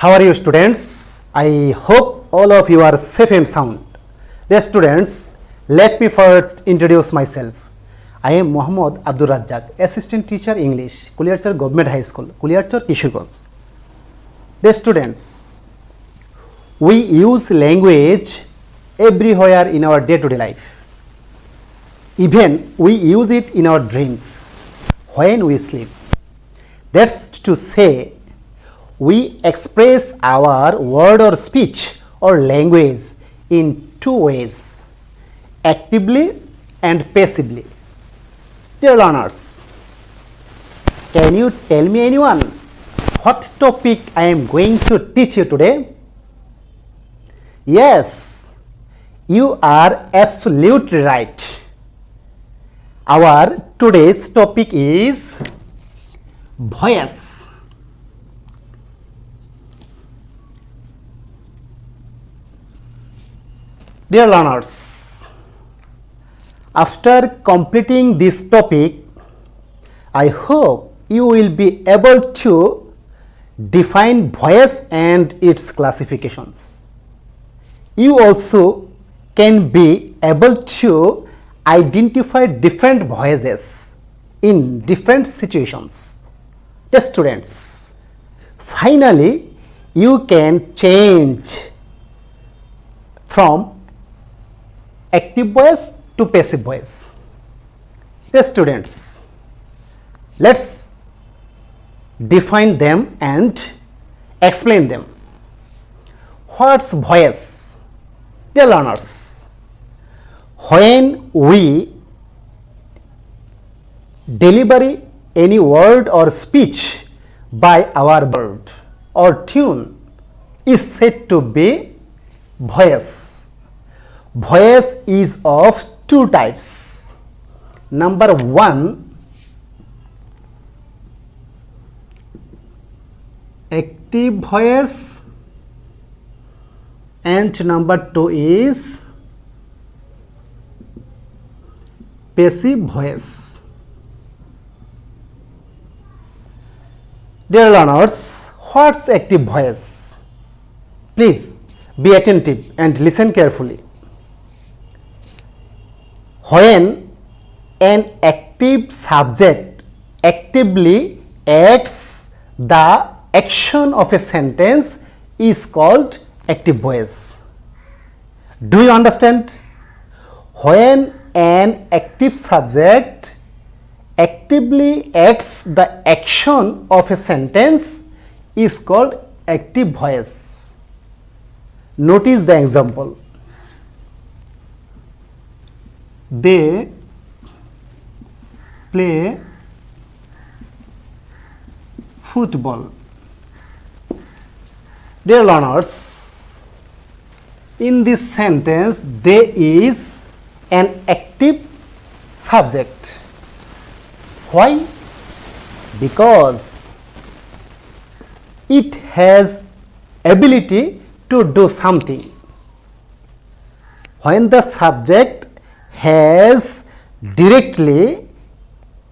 How are you, students? I hope all of you are safe and sound. Dear students, let me first introduce myself. I am Mohammad Abdul Razzaq, Assistant Teacher English, Kuliarchar Government High School, Kuliarchar, Kishorganj. Dear students, we use language everywhere in our day-to-day life. Even we use it in our dreams when we sleep. That's to say, we express our word or speech or language in two ways, actively and passively. Dear learners, can you tell me anyone what topic I am going to teach you today? Yes, you are absolutely right. Our today's topic is voice. Dear learners, after completing this topic, I hope you will be able to define voice and its classifications. You also can be able to identify different voices in different situations. Yes, students, finally, you can change from active voice to passive voice. Yes, students, let's define them and explain them. What's voice? Dear learners, when we deliver any word or speech by our word or tune is said to be voice. Voice is of two types. Number one, active voice, and number two is passive voice. Dear learners, what's active voice? Please be attentive and listen carefully. When an active subject actively acts the action of a sentence is called active voice. Do you understand? When an active subject actively acts the action of a sentence is called active voice. Notice the example. They play football. Dear learners, in this sentence there is an active subject. Why? Because it has ability to do something. When the subject has directly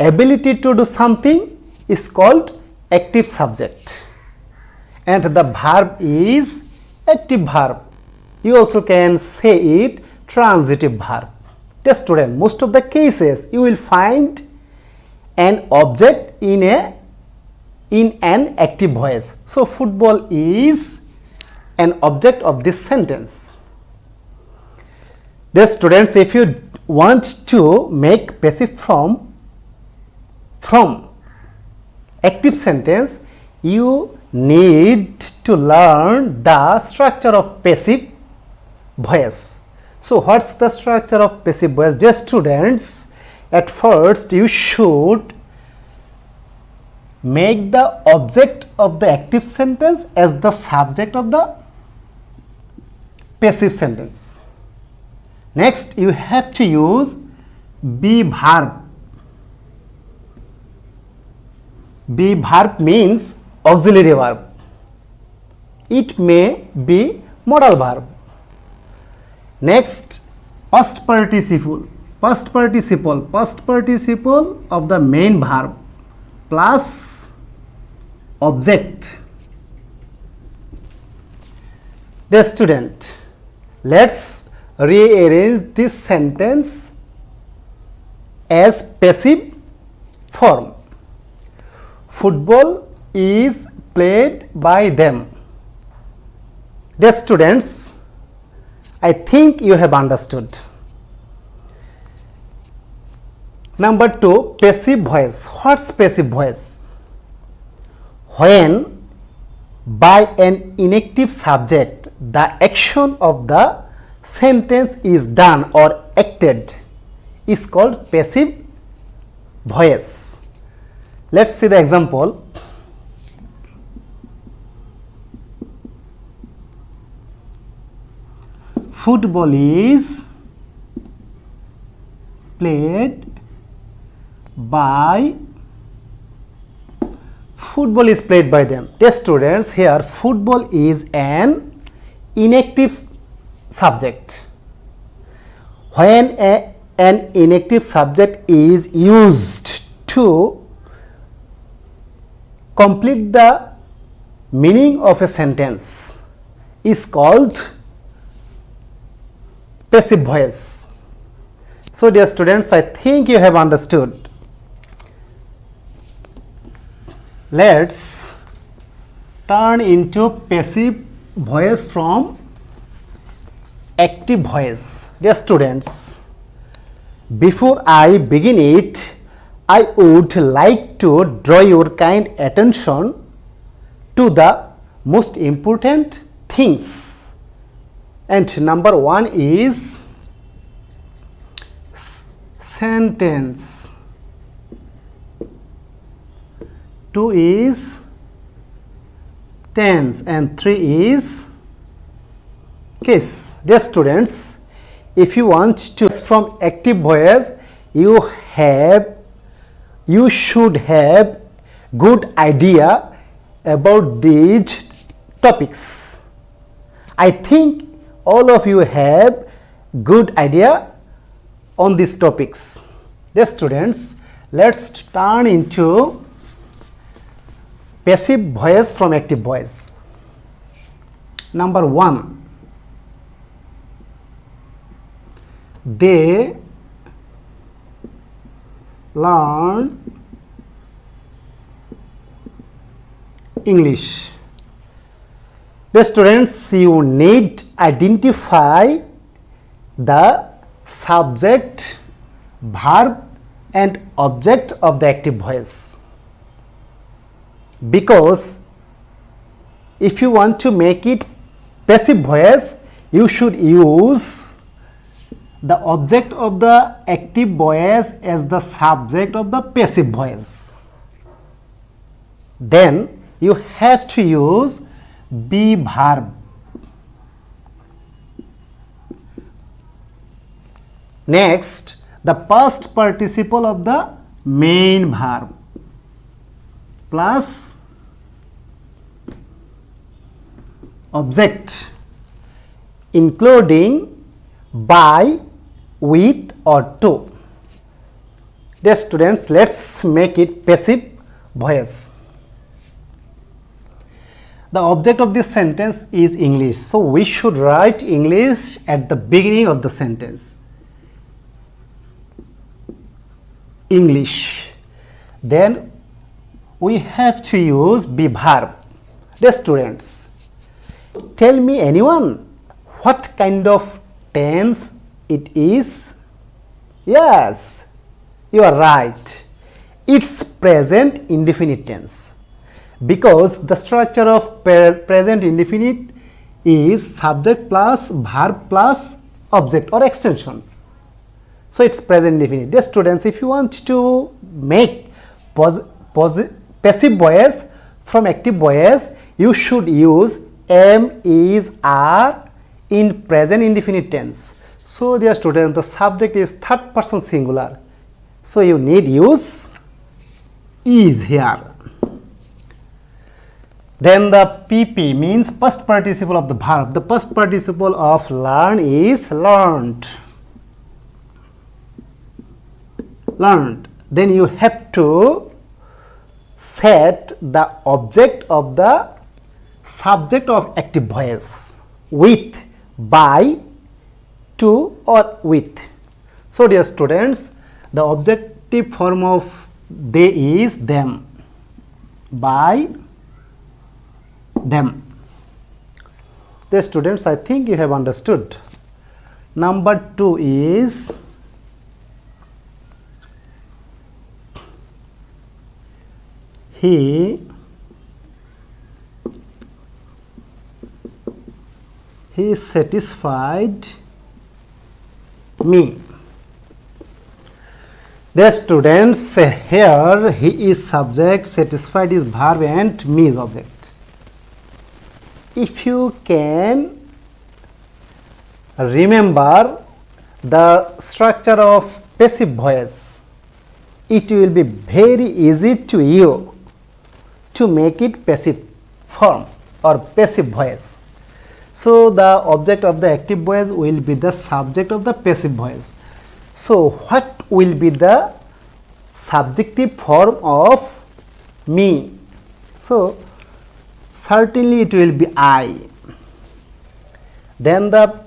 ability to do something is called active subject, and the verb is active verb. You also can say it transitive verb. Dear student, most of the cases you will find an object in an active voice. So football is an object of this sentence. Dear students, if you want to make passive from active sentence, you need to learn the structure of passive voice. So what's the structure of passive voice? Dear students, at first you should make the object of the active sentence as the subject of the passive sentence. Next, you have to use be verb. Be verb means auxiliary verb. It may be modal verb. Next, past participle. Past participle of the main verb plus object Dear student, let's rearrange this sentence as passive form. Football is played by them. Dear students, I think you have understood. Number 2, passive voice. What's passive voice? When by an inactive subject the action of the sentence is done or acted is called passive voice. Let's see the example. Football is played by them. Dear students, here football is an inactive subject. When an inactive subject is used to complete the meaning of a sentence is called passive voice. So dear students, I think you have understood. Let's turn into passive voice from active voice. Dear students, before I begin it, I would like to draw your kind attention to the most important things. And number 1 is sentence. 2 is tense and 3 is case. Dear students, if you want to from active voice, you should have good idea about these topics. I think all of you have good idea on these topics. Dear students, let's turn into passive voice from active voice. Number 1, they learn English. The students, you need identify the subject, verb and object of the active voice. Because if you want to make it passive voice, you should use the object of the active voice as the subject of the passive voice. Then you have to use be verb. Next, the past participle of the main verb plus object including by, with or to. Dear students, let's make it passive voice. The object of this sentence is English, so we should write English at the beginning of the sentence. English. Then we have to use be verb. Dear students, tell me anyone what kind of tense it is? Yes, you are right. It's present indefinite tense, because the structure of present indefinite is subject plus verb plus object or extension. So it's present indefinite. Dear students, if you want to make passive voice from active voice, you should use am, is, are in present indefinite tense. So dear students, the subject is third person singular, so you need use is here. Then the PP means past participle of the verb. The past participle of learn is learned. Learned. Then you have to set the object of the subject of active voice. with, by, to, or with. So dear students, the objective form of they is them, by, them. Dear students, I think you have understood. Number 2 is he satisfied me. The students, here he is subject, satisfied is verb, and me is object. If you can remember the structure of passive voice, it will be very easy to you to make it passive form or passive voice. So the object of the active voice will be the subject of the passive voice. So what will be the subjective form of me? So certainly it will be I. Then the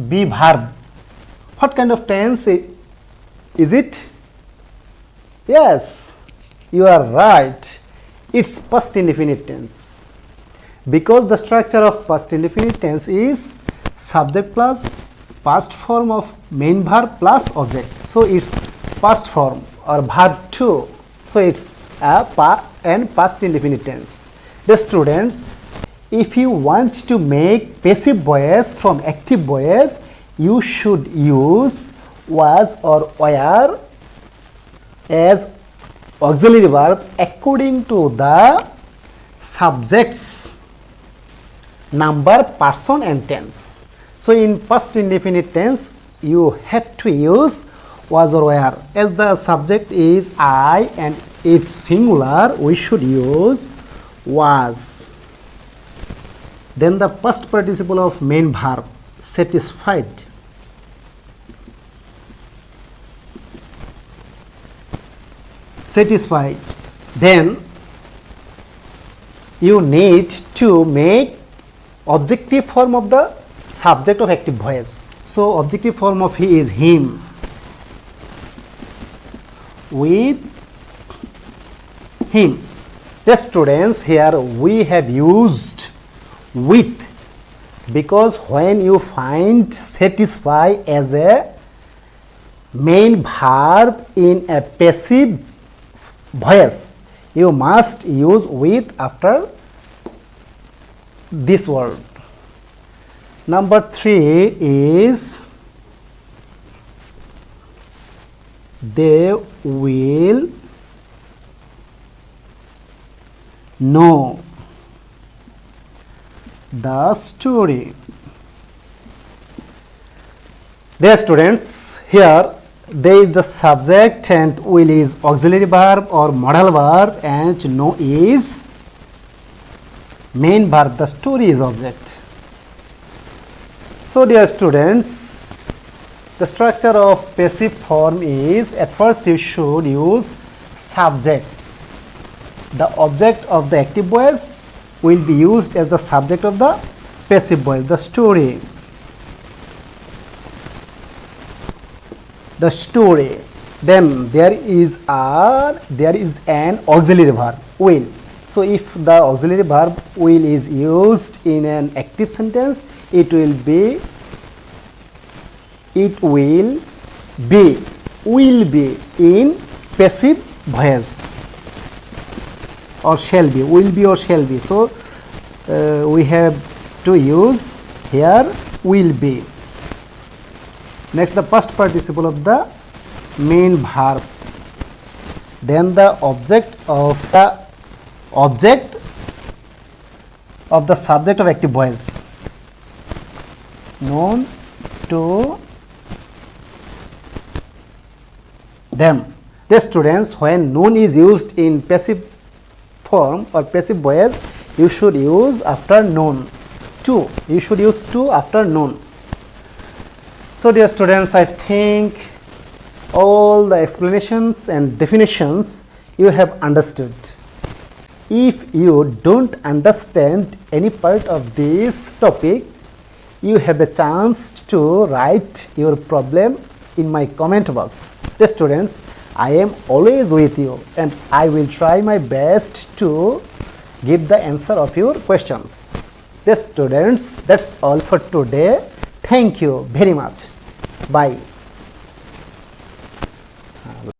be verb. What kind of tense is it? Yes, you are right. It's past indefinite tense. Because the structure of past indefinite tense is subject plus past form of main verb plus object. So it's past form or verb 2. So it's a past indefinite tense. The students, if you want to make passive voice from active voice, you should use was or were as auxiliary verb according to the subjects number, person and tense. So in past indefinite tense you have to use was or were. As the subject is I and it's singular, we should use was. Then the past participle of main verb, satisfied. Satisfied. Then you need to make objective form of the subject of active voice. So objective form of he is him. With him. The students, here we have used with because when you find satisfy as a main verb in a passive voice, you must use with after this word. Number 3 is they will know the story. Dear students, here there is the subject and will is auxiliary verb or modal verb and know is main verb, the story is object. So dear students, the structure of passive form is at first you should use subject. The object of the active voice will be used as the subject of the passive voice, the story. The story. Then there is an auxiliary verb, will. So if the auxiliary verb will is used in an active sentence, it will be in passive voice or shall be, will be or shall be. So we have to use here will be. Next, the past participle of the main verb. Then the object of the subject of active voice, known to them. The students, when known is used in passive form or passive voice, you should use after known. To, you should use to after known. So dear students, I think all the explanations and definitions you have understood. If you don't understand any part of this topic, you have a chance to write your problem in my comment box. Dear students, I am always with you and I will try my best to give the answer of your questions. Dear students, that's all for today. Thank you very much. Bye.